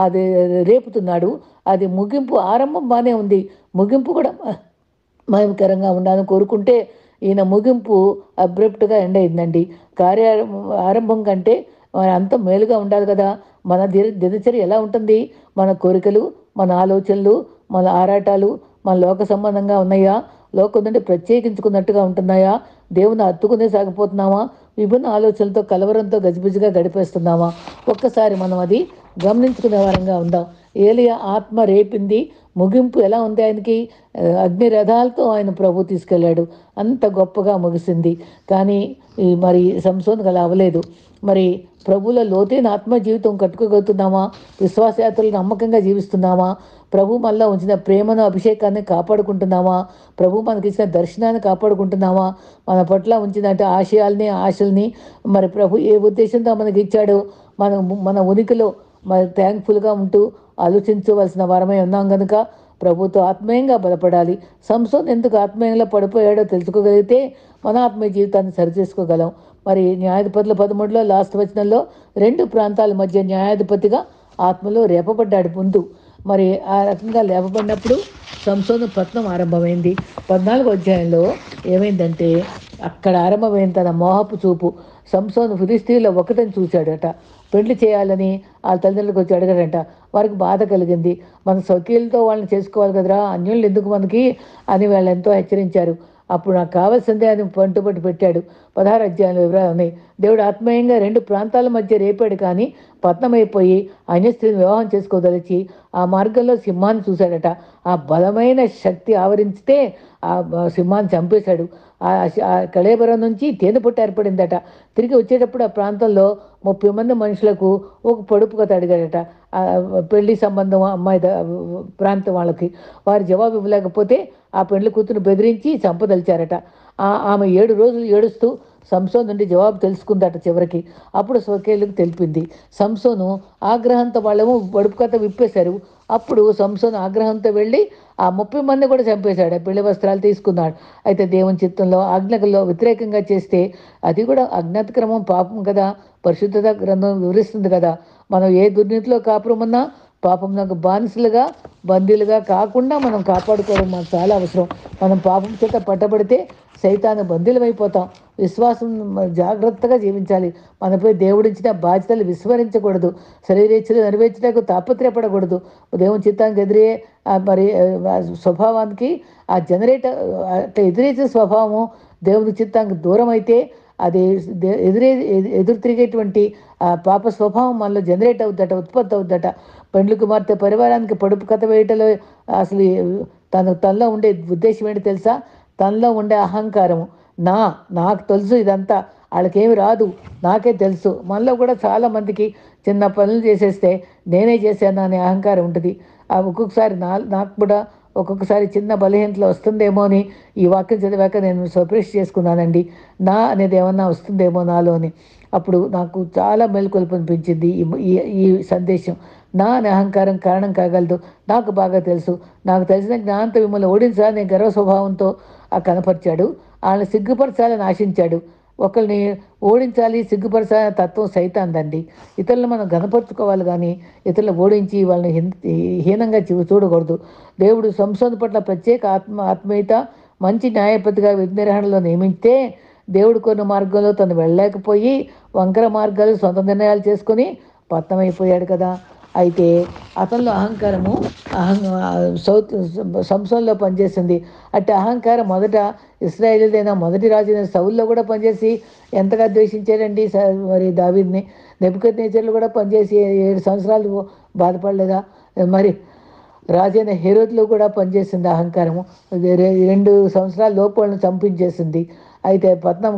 అది రేపుతున్నాడు. అది ముగింపు, ఆరంభం బాగానే ఉంది, ముగింపు కూడా మహిమకరంగా ఉండాలని కోరుకుంటే ఈయన ముగింపు అబ్రప్ట్గా ఎండ్ అయిందండి. ఆరంభం కంటే మరి అంత మేలుగా ఉండాలి కదా. మన దినచర్య ఎలా ఉంటుంది? మన కోరికలు, మన ఆలోచనలు, మన ఆరాటాలు మన లోక సంబంధంగా ఉన్నాయా? లోకం నుండి ప్రత్యేకించుకున్నట్టుగా ఉంటున్నాయా? దేవుని హత్తుకునే సాగిపోతున్నామా? విభిన్న ఆలోచనలతో కలవరంతో గజిబిజిగా గడిపేస్తున్నామా? ఒక్కసారి మనం అది గమనించుకునే వారంగా ఉందాం. ఏలియా ఆత్మ రేపింది. ముగింపు ఎలా ఉంది ఆయనకి? అగ్ని రథాలతో ఆయన ప్రభు తీసుకెళ్ళాడు. అంత గొప్పగా ముగిసింది. కానీ మరి సంసోన్‌కి అలా అవ్వలేదు. మరి ప్రభువులో లోతైన ఆత్మ జీవితం కట్టుకోగలుగుతున్నామా? విశ్వాసయాత్రలు నమ్మకంగా జీవిస్తున్నామా? ప్రభు మనలో ఉంచిన ప్రేమను, అభిషేకాన్ని కాపాడుకుంటున్నామా? ప్రభు మనకిచ్చిన దర్శనాన్ని కాపాడుకుంటున్నామా? మన పట్ల ఉంచినట్టు ఆశయాల్ని, ఆశల్ని మరి ప్రభు ఏ ఉద్దేశంతో మనకి ఇచ్చాడో మన మన ఉనికిలో మరి థ్యాంక్ఫుల్గా ఉంటూ ఆలోచించవలసిన వారమై ఉన్నాం కనుక ప్రభుతో ఆత్మీయంగా బలపడాలి. సంసోన్ ఎందుకు ఆత్మీయంలో పడిపోయాడో తెలుసుకోగలిగితే మన ఆత్మీయ జీవితాన్ని సరిచేసుకోగలం. మరి న్యాయాధిపతుల 13లో లాస్ట్ వచనంలో 2 ప్రాంతాల మధ్య న్యాయాధిపతిగా ఆత్మలో రేపబడ్డాడు ముందు. మరి ఆ రకంగా లేపబడినప్పుడు సంసోను పతనం ఆరంభమైంది. 14వ అధ్యాయంలో ఏమైందంటే అక్కడ ఆరంభమైన తన మోహపు చూపు. సంసోను ఫిలిష్తీయుల్లో ఒకటని చూశాడట. పెళ్లి చేయాలని వాళ్ళ తల్లిదండ్రులకు వచ్చి అడగాడంట. వారికి బాధ కలిగింది. మన స్వకీయులతో వాళ్ళని చేసుకోవాలి కదరా, అన్యుళ్ళు ఎందుకు మనకి అని వాళ్ళు ఎంతో హెచ్చరించారు. అప్పుడు నాకు కావాల్సిందే అని పట్టుబట్టి పెట్టాడు. 16 అధ్యాయంలో వివరాలు ఉన్నాయి. దేవుడు ఆత్మీయంగా 2 ప్రాంతాల మధ్య రేపాడు, కానీ పతనమైపోయి అన్యస్త్రీని వివాహం చేసుకోదలిచి ఆ మార్గంలో సింహాన్ని చూశాడట. ఆ బలమైన శక్తి ఆవరించితే ఆ సింహాన్ని చంపేశాడు. ఆ కళేబరం నుంచి తేనెపొట్టు ఏర్పడిందట. తిరిగి వచ్చేటప్పుడు ఆ ప్రాంతంలో 30 మంది మనుషులకు ఒక పొడుపు కథ అడిగాడట. పెళ్లి సంబంధం అమ్మాయి ప్రాంతం వాళ్ళకి. వారు జవాబు ఇవ్వలేకపోతే ఆ పెళ్లి కూతురు బెదిరించి చంపదలిచారట. ఆమె 7 రోజులు ఏడుస్తూ సంసోన్ నుండి జవాబు తెలుసుకుందట చివరికి. అప్పుడు స్వకీయులకు తెలిపింది. సంసోను ఆగ్రహంతో వాళ్ళేమో పొడుపు కథ విప్పేశారు. అప్పుడు సంసోను ఆగ్రహంతో వెళ్ళి ఆ 30 మంది కూడా చంపేశాడు. పెళ్లి వస్త్రాలు తీసుకున్నాడు. అయితే దేవుని చిత్తంలో ఆజ్ఞలో వ్యతిరేకంగా చేస్తే అది కూడా అజ్ఞాతక్రమం పాపం కదా. పరిశుద్ధత గ్రంథం వివరిస్తుంది కదా. మనం ఏ దుర్నీతిలో కాపురం ఉన్నా పాపంకు బానిసలుగా బందీలుగా కాకుండా మనం కాపాడుకోవడం మనకు చాలా అవసరం. మనం పాపం చేత పట్టబడితే సైతాను బందీలమైపోతాం. విశ్వాసం జాగ్రత్తగా జీవించాలి. మనపై దేవుడిచ్చిన బాధ్యతలు విస్మరించకూడదు. శరీరేచ్ఛలు నెరవేర్చడానికి తాపత్రయపడకూడదు. దేవుని చిత్తానికి ఎదిరే మరి స్వభావానికి ఆ జనరేటర్ ఎదిరించే స్వభావము దేవుని చిత్తానికి దూరం అయితే అది ఎదురు తిరిగేటువంటి ఆ పాప స్వభావం మనలో జనరేట్ అవుద్దట, ఉత్పత్తి అవుద్దట. పెండ్లి కుమార్తె పరివారానికి పొడుపు కథ వేయటంలో అసలు తనలో ఉండే ఉద్దేశం ఏంటి తెలుసా? తనలో ఉండే అహంకారము. నాకు తెలుసు ఇదంతా, వాళ్ళకేమి రాదు, నాకే తెలుసు. మనలో కూడా చాలామందికి చిన్న పనులు చేసేస్తే నేనే చేశాను అనే అహంకారం ఉంటుంది. ఒక్కొక్కసారి నాకు కూడా ఒక్కొక్కసారి చిన్న బలహీనతలు వస్తుందేమో అని ఈ వాక్యం చదివాక నేను సపరేట్ చేసుకున్నానండి. నా అనేది ఏమన్నా వస్తుందేమో నాలో అని. అప్పుడు నాకు చాలా మెలకువలు అనిపించింది ఈ ఈ సందేశం. నా అనే అహంకారం కారణం కాగలదు. నాకు బాగా తెలుసు. నాకు తెలిసిన జ్ఞానంతో మిమ్మల్ని ఓడించాలని గర్వ స్వభావంతో కనపరిచాడు. వాళ్ళని సిగ్గుపరచాలని ఆశించాడు. ఒకరిని ఓడించాలి, సిగ్గుపరచాలనే తత్వం సైతాందండి. ఇతరులను మనం గనపరుచుకోవాలి, కానీ ఇతరులను ఓడించి వాళ్ళని హీనంగా చూడకూడదు. దేవుడు సంసోను పట్ల ప్రత్యేక ఆత్మీయత, మంచి న్యాయపతిగా విధి నిర్వహణలో నియమిస్తే దేవుడు కొన్ని మార్గంలో తను వెళ్ళలేకపోయి వంకర మార్గాలు సొంత నిర్ణయాలు చేసుకొని పతనమైపోయాడు కదా. అయితే అతనిలో అహంకారము సంసోన్లో పనిచేసింది. అట్టి అహంకారం మొదట ఇశ్రాయేలీదైన మొదటి రాజైన సౌల్లో కూడా పనిచేసి ఎంతగా ద్వేషించాడండి మరి దావీదుని. నెబుకద్నెజర్లు కూడా పనిచేసి 7 సంవత్సరాలు బాధపడలేదా? మరి రాజైన హేరోదులో కూడా పనిచేసింది అహంకారము. 2 సంవత్సరాల లోపు వాళ్ళని చంపించేసింది. అయితే పతనం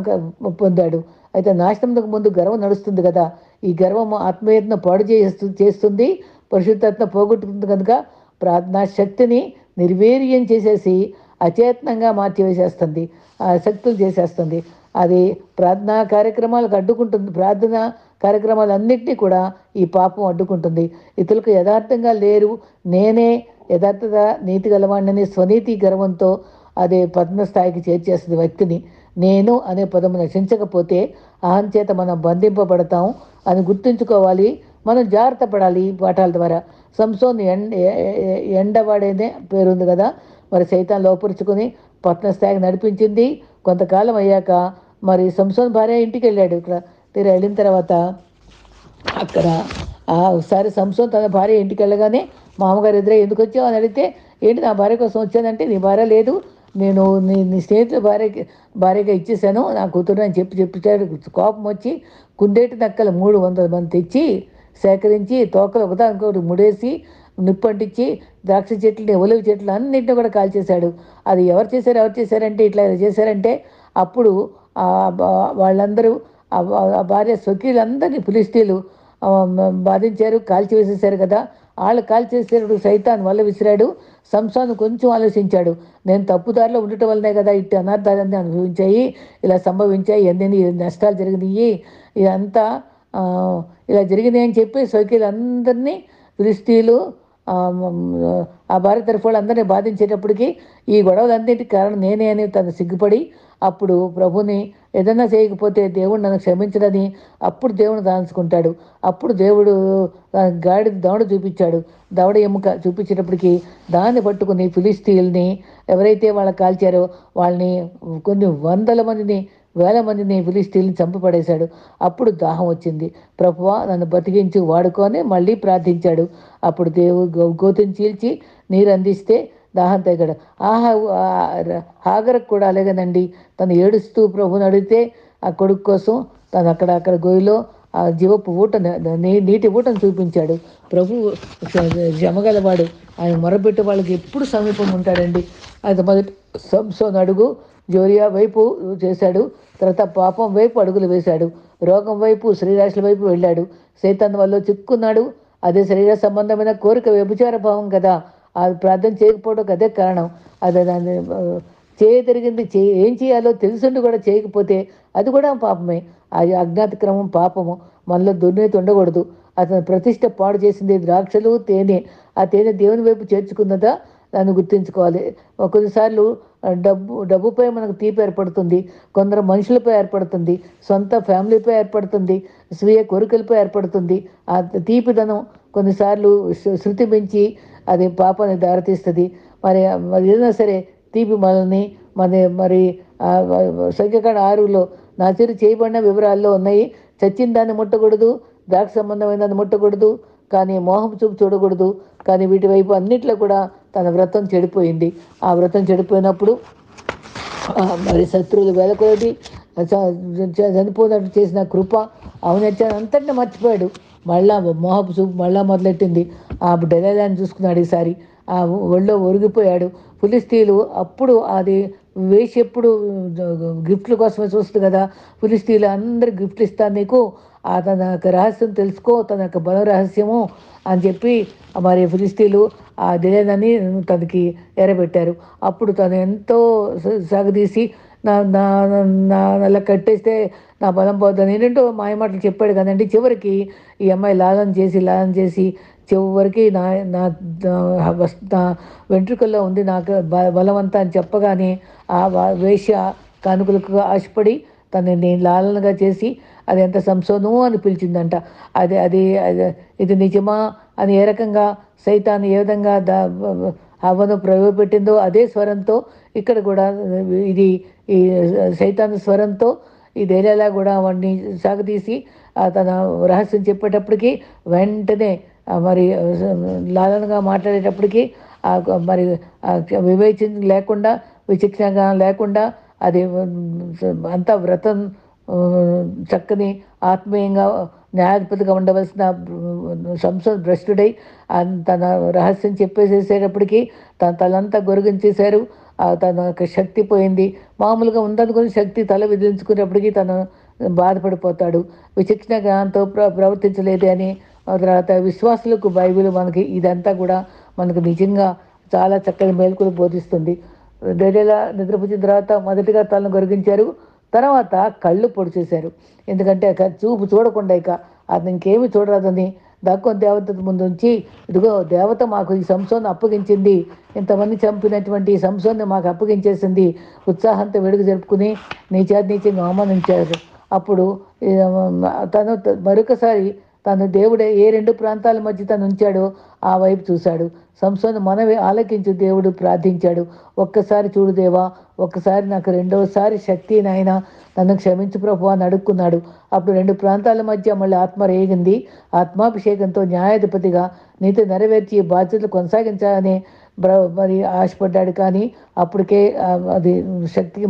పొందాడు. అయితే నాశనంకు ముందు గర్వం నడుస్తుంది కదా. ఈ గర్వం ఆత్మీయతను పాడు చేస్తుంది, పరిశుద్ధాత్మ పోగొట్టుకుంది కనుక ప్రార్థనా శక్తిని నిర్వీర్యం చేసేసి అచేతనంగా మార్చివేసేస్తుంది, శక్తులు చేసేస్తుంది. అది ప్రార్థనా కార్యక్రమాలకు అడ్డుకుంటుంది. ప్రార్థనా కార్యక్రమాలన్నింటినీ కూడా ఈ పాపం అడ్డుకుంటుంది. ఇతరులకు యథార్థంగా లేరు, నేనే యథార్థత నీతి గలవాడిని స్వనీతి గర్వంతో అదే పతన స్థాయికి చేర్చేస్తుంది వ్యక్తిని. నేను అనే పదము నశించకపోతే అహంచేత మనం బంధింపబడతాం అని గుర్తుంచుకోవాలి. మనం జాగ్రత్త పడాలి ఈ పాఠాల ద్వారా. సంసోన్ ఎండవాడేనే పేరుంది కదా. మరి సైతాన్ లోపరుచుకొని పతన స్థాయికి నడిపించింది. కొంతకాలం అయ్యాక మరి సంసోన్ భార్య ఇంటికి వెళ్ళాడు. ఇక్కడ వెళ్ళిన తర్వాత అక్కడ ఒకసారి సంసోన్ తన భార్య ఇంటికి వెళ్ళగానే మామగారు ఎదురే ఎందుకు వచ్చావు అని అడిగితే, ఏంటి నా భార్య కోసం వచ్చానంటే, నీ భార్య లేదు, నేను నీ స్నేహితుల భార్యగా ఇచ్చేసాను నా కూతురు అని చెప్పాడు. కోపం వచ్చి కుందేటి నక్కలు 300 మంది తెచ్చి సేకరించి తోకలు ఒకదానికొకటి ముడేసి నిప్పంటించి ద్రాక్ష చెట్లని ఒలివ చెట్లు అన్నింటినీ కూడా కాల్చేశాడు. అది ఎవరు చేశారంటే ఇట్లా చేశారంటే అప్పుడు వాళ్ళందరూ ఆ భార్య స్వకీయులందరినీ ఫిలిష్తీయులు బాధించారు, కాల్చివేసేశారు కదా. వాళ్ళు కాల్చేసేటప్పుడు సైతాన్ వల్ల విసిరాడు. సంసోను కొంచెం ఆలోచించాడు, నేను తప్పుదారిలో ఉండటం వల్లనే కదా ఇట్టి అనార్థాలన్నీ అనుభవించాయి, ఇలా సంభవించాయి, ఎన్ని నష్టాలు జరిగినాయి, ఇదంతా ఇలా జరిగినాయి అని చెప్పి స్వకీయులందరినీ ఫిలిష్తీయులు ఆ భార్య తరఫు వాళ్ళందరినీ బాధించేటప్పటికి ఈ గొడవలన్నిటికీ కారణం నేనే అని తను సిగ్గుపడి అప్పుడు ప్రభుని ఏదన్నా చేయకపోతే దేవుడు నన్ను క్షమించడని అప్పుడు దేవుని దాచుకుంటాడు. అప్పుడు దేవుడు దవడ చూపించాడు. దవడ ఎముక చూపించేటప్పటికి దాన్ని పట్టుకుని ఫిలిష్తీయుల్ని ఎవరైతే వాళ్ళకి కాల్చారో వాళ్ళని కొన్ని వందల మందిని వేల మందిని ఫిలిష్తీయుల్ని చంపపడేశాడు. అప్పుడు దాహం వచ్చింది. ప్రభువా నన్ను బతికించి వాడుకొని మళ్ళీ ప్రార్థించాడు. అప్పుడు దేవుడు గోతిని చీల్చి నీరు అందిస్తే దాహం తగ్గాడు. హాగరకు కూడా అలాగేనండి. తను ఏడుస్తూ ప్రభుని అడిగితే ఆ కొడుకు కోసం తను అక్కడ గొయ్యిలో ఆ జీవపు నీటి ఊటను చూపించాడు. ప్రభు జమగలవాడు, ఆయన మొరపెట్టే వాళ్ళకి ఎప్పుడు సమీపం ఉంటాడండి. అది మొదటి సంసోను అడుగు జోరియా వైపు చేశాడు. తర్వాత పాపం వైపు అడుగులు వేశాడు. రోగం వైపు శ్రీరాశుల వైపు వెళ్ళాడు. సైతాన్ వల్ల చిక్కున్నాడు. అదే శరీర సంబంధమైన కోరిక వ్యభిచార భావం కదా. అది ప్రార్థన చేయకపోవడం అదే కారణం. అది దాన్ని చేయగలిగింది ఏం చేయాలో తెలుసుండి కూడా చేయకపోతే అది కూడా పాపమే. అది అజ్ఞాత క్రమం పాపము. మనలో దుర్నీతి ఉండకూడదు. అతను ప్రతిష్ట పాడు చేసింది ద్రాక్షలు తేనె. ఆ తేనె దేవుని వైపు చేర్చుకున్నదా దాన్ని గుర్తించుకోవాలి. కొన్నిసార్లు డబ్బుపై మనకు తీపి ఏర్పడుతుంది, కొందరు మనుషులపై ఏర్పడుతుంది, సొంత ఫ్యామిలీపై ఏర్పడుతుంది, స్వీయ కోరికలపై ఏర్పడుతుంది. ఆ తీపిదనం కొన్నిసార్లు శృతి మించి అది పాపానికి దారితీస్తుంది. మరి ఏదైనా సరే తీపి మనల్ని మరి సంఖ్యాకాండ 6లో నాసిరు చేయబడిన వివరాల్లో ఉన్నాయి. చచ్చిన దాన్ని ముట్టకూడదు, ద్రాక్ష సంబంధమైన దాన్ని ముట్టకూడదు, కానీ మోహం చూపు చూడకూడదు. కానీ వీటి వైపు అన్నిట్లో కూడా తన వ్రతం చెడిపోయింది. ఆ వ్రతం చెడిపోయినప్పుడు మరి శత్రువులు వేలకొలది చనిపోయినట్టు చేసిన కృప అవునచ్చాను అంతటిని మర్చిపోయాడు. మళ్ళా మోహపు చూపు మళ్ళా మొదలెట్టింది. ఆ డెలైలాని చూసుకున్నాడు. ఈసారి ఆ ఒళ్ళో ఒరిగిపోయాడు. ఫిలిష్తీయులు అప్పుడు అది వేసి ఎప్పుడు గిఫ్ట్ల కోసమే చూస్తుంది కదా. ఫిలిష్తీయులు అందరు గిఫ్ట్లు ఇస్తాను నీకు, తన యొక్క రహస్యం తెలుసుకో, తన యొక్క బల రహస్యము అని చెప్పి మరి ఫిలిష్తీయులు ఆ దిలేనని తనకి ఎరబెట్టారు. అప్పుడు తను ఎంతో సాగదీసి అలా కట్టేస్తే నా బలం పోతుంది ఏంటంటో మాయమాటలు చెప్పాడు కదండి. చివరికి ఈ అమ్మాయి లాలన చేసి చివరికి నా నా నా వెంట్రుకల్లో ఉంది నాకు బలవంతా అని చెప్పగానే ఆ వేశ్య కానుకలకు ఆశపడి తనని లాలనగా చేసి అది ఎంత సంసోను అని పిలిచిందంట. అది ఇది నిజమా అని ఏ రకంగా సైతాన్ని ఏ విధంగా హవ్వను ప్రవేశపెట్టిందో అదే స్వరంతో ఇక్కడ కూడా ఇది ఈ సైతాను స్వరంతో ఈ ధైర్యాలా కూడా వాడిని సాగదీసి తన రహస్యం చెప్పేటప్పటికి వెంటనే మరి లాలనగా మాట్లాడేటప్పటికి మరి వివేచన లేకుండా విచక్షణగా లేకుండా అది అంతా వ్రతం చక్కని ఆత్మీయంగా న్యాయాధిపతిగా ఉండవలసిన సంసోను భ్రష్టుడై తన రహస్యం చెప్పేసేసేటప్పటికి తన తలంతా గొరిగించేశారు. తన యొక్క శక్తి పోయింది. మామూలుగా ఉందనుకుని శక్తి తల విదిలించుకునేప్పటికీ తను బాధపడిపోతాడు. విచక్షణ జ్ఞానంతో ప్రవర్తించలేదు అని. తర్వాత విశ్వాసులకు బైబిల్ మనకి ఇదంతా కూడా మనకు నిజంగా చాలా చక్కని మేలుకులు బోధిస్తుంది. డేడేలా నిద్రపుచ్చిన తర్వాత మొదటిగా తలను గొరిగించారు, తర్వాత కళ్ళు పొడి చేశారు. ఎందుకంటే చూపు చూడకుండా ఇక అది ఇంకేమి చూడరాదని దాక్కొని దేవత ముందు ఉంచి, ఇదిగో దేవత మాకు ఈ సంసోను అప్పగించింది, ఇంతమంది చంపినటువంటి ఈ సంసోన్ని మాకు అప్పగించేసింది, ఉత్సాహంతో వేడుక జరుపుకుని నీచంగా అవమానించారు. అప్పుడు తను మరొకసారి తను దేవుడే ఏ రెండు ప్రాంతాల మధ్య తను ఉంచాడో ఆ వైపు చూశాడు. సంసోను మనవి ఆలకించు దేవుడు ప్రార్థించాడు. ఒక్కసారి చూడు దేవా, ఒక్కసారి నాకు రెండోసారి శక్తి నాయన నన్ను క్షమించు ప్రభు అని అడుక్కున్నాడు. అప్పుడు రెండు ప్రాంతాల మధ్య మళ్ళీ ఆత్మ రేగింది. ఆత్మాభిషేకంతో న్యాయాధిపతిగా నీతి నెరవేర్చి బాధ్యతలు కొనసాగించాలని మరి ఆశపడ్డాడు. కానీ అప్పటికే అది శక్తికి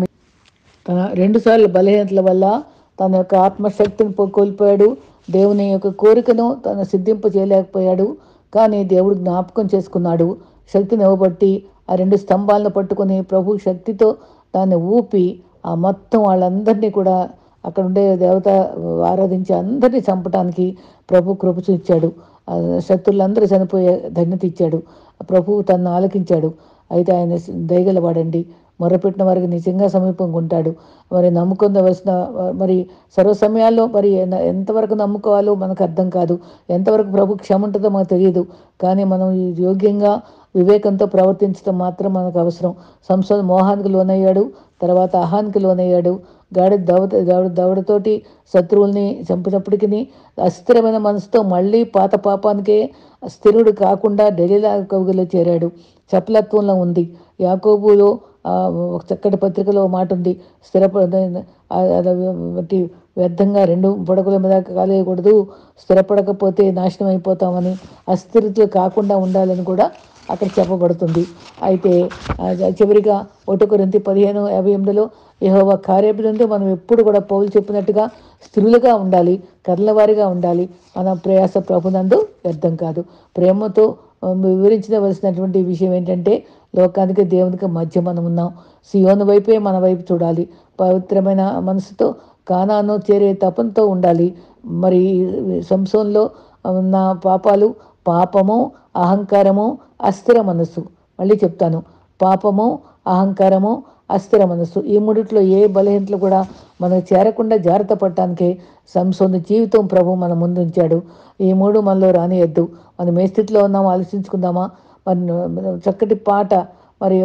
తన రెండుసార్లు బలహీనతల వల్ల తన యొక్క ఆత్మశక్తిని కోల్పోయాడు. దేవుని యొక్క కోరికను తను సిద్ధింప చేయలేకపోయాడు. కానీ దేవుడు జ్ఞాపకం చేసుకున్నాడు. శక్తిని ఇవ్వబట్టి ఆ రెండు స్తంభాలను పట్టుకొని ప్రభు శక్తితో దాన్ని ఊపి ఆ మొత్తం వాళ్ళందరినీ కూడా అక్కడ ఉండే దేవత ఆరాధించి అందరినీ చంపడానికి ప్రభు కృప చూపించాడు. శత్రులందరూ చనిపోయే ధన్యత ఇచ్చాడు. ప్రభువు తనను ఆలకించాడు. అయితే ఆయన దయగలవాడండి, మొరపెట్టిన వారికి నిజంగా సమీపంగా ఉంటాడు. మరి నమ్ముకుందవలసిన మరి సర్వ సమయాల్లో మరి ఎంతవరకు నమ్ముకోవాలో మనకు అర్థం కాదు. ఎంతవరకు ప్రభు క్షమ ఉంటుందో మనకు తెలియదు. కానీ మనం యోగ్యంగా వివేకంతో ప్రవర్తించడం మాత్రం మనకు అవసరం. సంసోను మోహానికి లోనయ్యాడు, తర్వాత అహానికి లోనయ్యాడు. దవడతోటి శత్రువుల్ని చంపినప్పటికీ అస్థిరమైన మనసుతో మళ్ళీ పాత పాపానికే స్థిరుడు కాకుండా డెలీలా కవుగిలో చేరాడు. చపలత్వంలో ఉంది. యాకోబులో ఒక చక్కటి పత్రికలో మాట ఉంది, స్థిరపడి వ్యర్థంగా రెండు పడకల మీద కాలేయకూడదు, స్థిరపడకపోతే నాశనం అయిపోతామని, అస్థిరతలు కాకుండా ఉండాలని కూడా అక్కడ చెప్పబడుతుంది. అయితే చివరిగా 1 కొరింథీ 15:58 యెహోవా కార్యములందు మనం ఎప్పుడు కూడా పౌలు చెప్పినట్టుగా స్థిరులుగా ఉండాలి, కర్లవారిగా ఉండాలి. మన ప్రయాస ప్రభునందు వ్యర్థం కాదు. ప్రేమతో వివరించవలసినటువంటి విషయం ఏంటంటే, లోకానికి దేవునికి మధ్య మనం ఉన్నాం. సియోను వైపే మన వైపు చూడాలి. పవిత్రమైన మనసుతో కానాను చేరే తపంతో ఉండాలి. మరి సంసోన్లో ఉన్న పాపాలు పాపము, అహంకారము, అస్థిర మనస్సు. మళ్ళీ చెప్తాను, పాపము, అహంకారము, అస్థిర మనస్సు. ఈ మూడిట్లో ఏ బలహీనతలు కూడా మనకు చేరకుండా జాగ్రత్త పడటానికే సంసోను జీవితం ప్రభు మన ముందు ఉంచాడు. ఈ మూడు మనలో రానియద్దు. మనం ఏ స్థితిలో ఉన్నామో ఆలోచించుకుందామా? మరి చక్కటి పాట మరి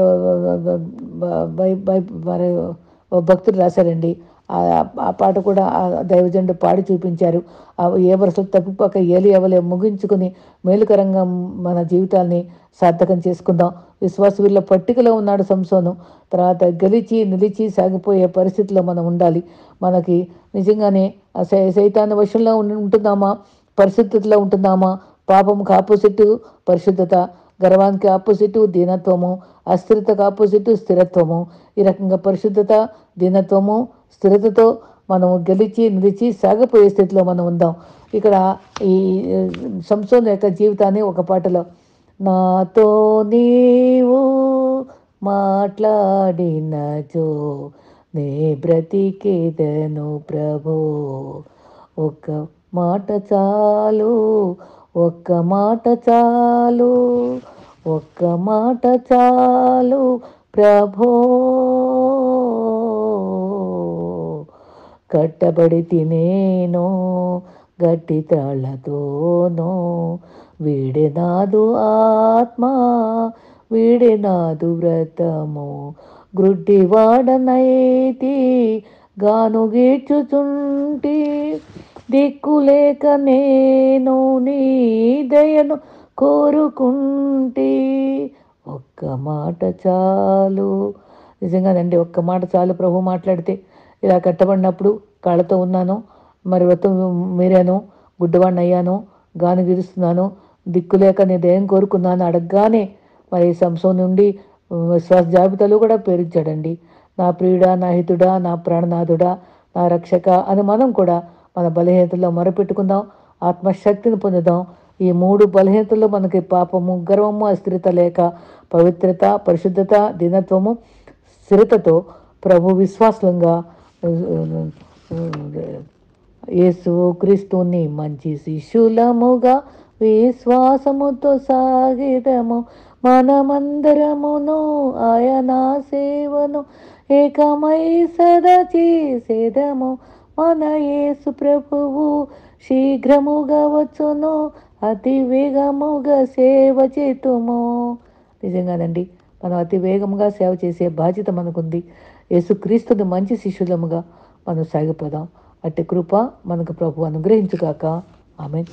మరి భక్తుడు రాశారండి. ఆ పాట కూడా ఆ దైవజనుడు పాడి చూపించారు. ఏ వరుసలు తప్పిపోక ఏలి ఎవలే ముగించుకుని మేలుకరంగా మన జీవితాల్ని సార్థకం చేసుకుందాం. విశ్వాస వీళ్ళ పట్టికలో ఉన్నాడు సంసోను. తర్వాత గెలిచి నిలిచి సాగిపోయే పరిస్థితిలో మనం ఉండాలి. మనకి నిజంగానే సైతాను వశంలో ఉంటున్నామా, పరిశుద్ధతలో ఉంటున్నామా? పాపంకి ఆపోజిట్ పరిశుద్ధత, గర్వానికి ఆపోజిట్ దీనత్వము, అస్థిరతకు ఆపోజిట్ స్థిరత్వము. ఈ రకంగా పరిశుద్ధత, దీనత్వము, స్థిరతతో మనం గెలిచి నిలిచి సాగిపోయే స్థితిలో మనం ఉందాం. ఇక్కడ ఈ సంసోను యొక్క జీవితాన్ని ఒక పాటలో, నాతో నీవు మాట్లాడినచో నే బ్రతికేదను ప్రభో, ఒక్క మాట చాలు, ఒక్క మాట చాలు, ఒక్క మాట చాలు ప్రభో, కట్టబడి తినేనో గట్టి తాళ్లతోనో, వీడెనాదు ఆత్మ, వీడెనాదు వ్రతము, గ్రుడ్డివాడనైతి గాను గీడ్చుచుంటి, దిక్కులేక నేను నీ దయను కోరుకుంటి, ఒక్క మాట చాలు. నిజంగానండి, ఒక్క మాట చాలు ప్రభు మాట్లాడితే. ఇలా కట్టబడినప్పుడు కాళ్ళతో ఉన్నాను, మరి వ్రతం మీరాను, గుడ్డవాడిని అయ్యాను, గాను గిరుస్తున్నాను, దిక్కులేక నీ దయం కోరుకున్నాను అడగగానే మరి సంసోను నుండి విశ్వాస జాబితాలో కూడా పేరించాడండి. నా ప్రియుడా, నా హితుడా, నా ప్రాణనాథుడా, నా రక్షక అని మనం కూడా మన బలహీనతల్లో మొరపెట్టుకుందాం, ఆత్మశక్తిని పొందుదాం. ఈ మూడు బలహీనతల్లో మనకి పాపము, గర్వము, అస్థిరత లేక పవిత్రత, పరిశుద్ధత, దీనత్వము, స్థిరతతో ప్రభు విశ్వాసంగా యేసు క్రీస్తుని మంచి శిష్యులముగా విశ్వాసముతో సాగిదము, మనమందరమును ఆయన సేవను ఏకమై సదా చేసేదము, మన యేసు ప్రభువు శీఘ్రముగా వచ్చును, అతి వేగముగా సేవ చేతుము. నిజంగానండి, మనం అతి వేగముగా సేవ చేసే బాధ్యత మనకుంది. యేసుక్రీస్తుని మంచి శిష్యులముగా మనం సాగిపోదాం. అట్టి కృప మనకు ప్రభు అనుగ్రహించుగాక. ఆమెన్.